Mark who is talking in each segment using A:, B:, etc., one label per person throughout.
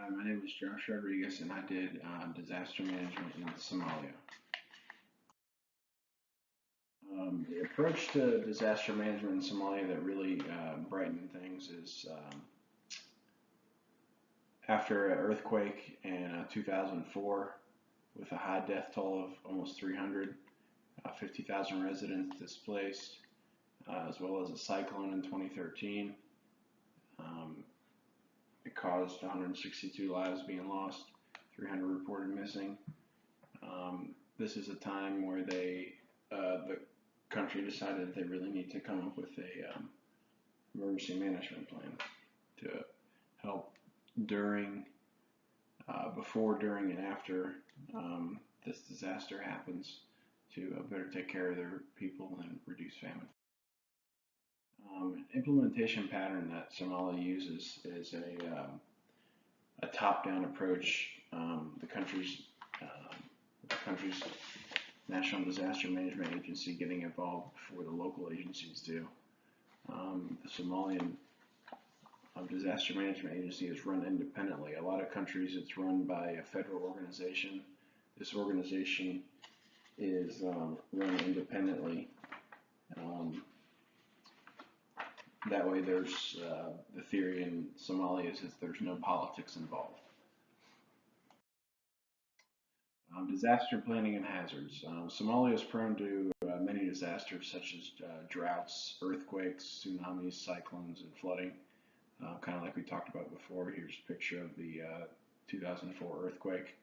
A: Hi, my name is Josh Rodriguez, and I did disaster management in Somalia. The approach to disaster management in Somalia that really brightened things is after an earthquake in 2004 with a high death toll of almost 300, 50,000 residents displaced, as well as a cyclone in 2013. Um, it caused 162 lives being lost, 300 reported missing. This is a time where the country decided that they really need to come up with a emergency management plan to help during, before, during, and after this disaster happens to better take care of their people and reduce famine. An implementation pattern that Somalia uses is a top-down approach. The country's National Disaster Management Agency getting involved before the local agencies do. The Somalian Disaster Management Agency is run independently. A lot of countries it's run by a federal organization. This organization is run independently. That way there's the theory in Somalia is there's no politics involved. Disaster planning and hazards. Somalia is prone to many disasters such as droughts, earthquakes, tsunamis, cyclones, and flooding. Kind of like we talked about before, here's a picture of the 2004 earthquake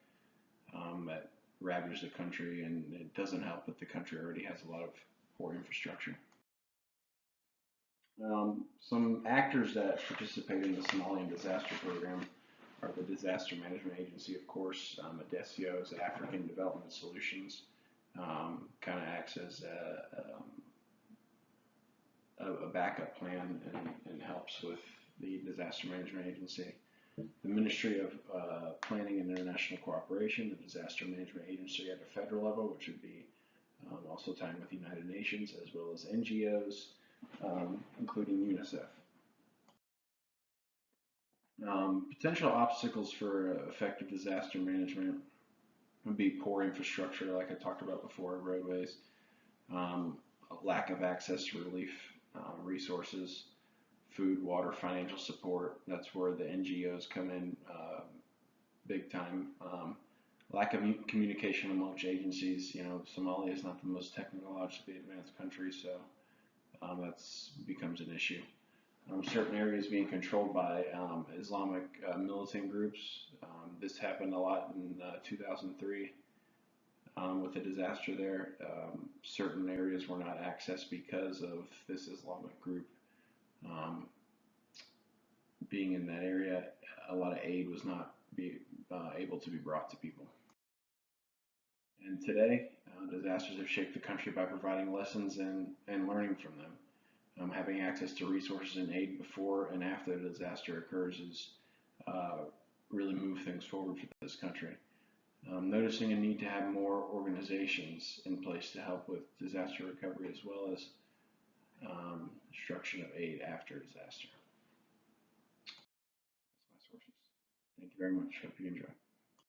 A: that ravaged the country, and it doesn't help that the country already has a lot of poor infrastructure. Some actors that participate in the Somalian disaster program are the Disaster Management Agency, of course. ADESIO is African Development Solutions, kind of acts as a backup plan and helps with the Disaster Management Agency. The Ministry of Planning and International Cooperation, the Disaster Management Agency at a federal level, which would be also tied with the United Nations, as well as NGOs, including UNICEF. Potential obstacles for effective disaster management would be poor infrastructure, like I talked about before, roadways, lack of access to relief resources, food, water, financial support. That's where the NGOs come in big time. Lack of communication amongst agencies. You know, Somalia is not the most technologically advanced country, so that becomes an issue. Certain areas being controlled by Islamic militant groups. This happened a lot in 2003 with the disaster there. Certain areas were not accessed because of this Islamic group being in that area. A lot of aid was not able to be brought to people. And today, disasters have shaped the country by providing lessons and learning from them. Having access to resources and aid before and after the disaster occurs is really move things forward for this country. Noticing a need to have more organizations in place to help with disaster recovery as well as instruction of aid after disaster. That's my sources. Thank you very much. Hope you enjoy.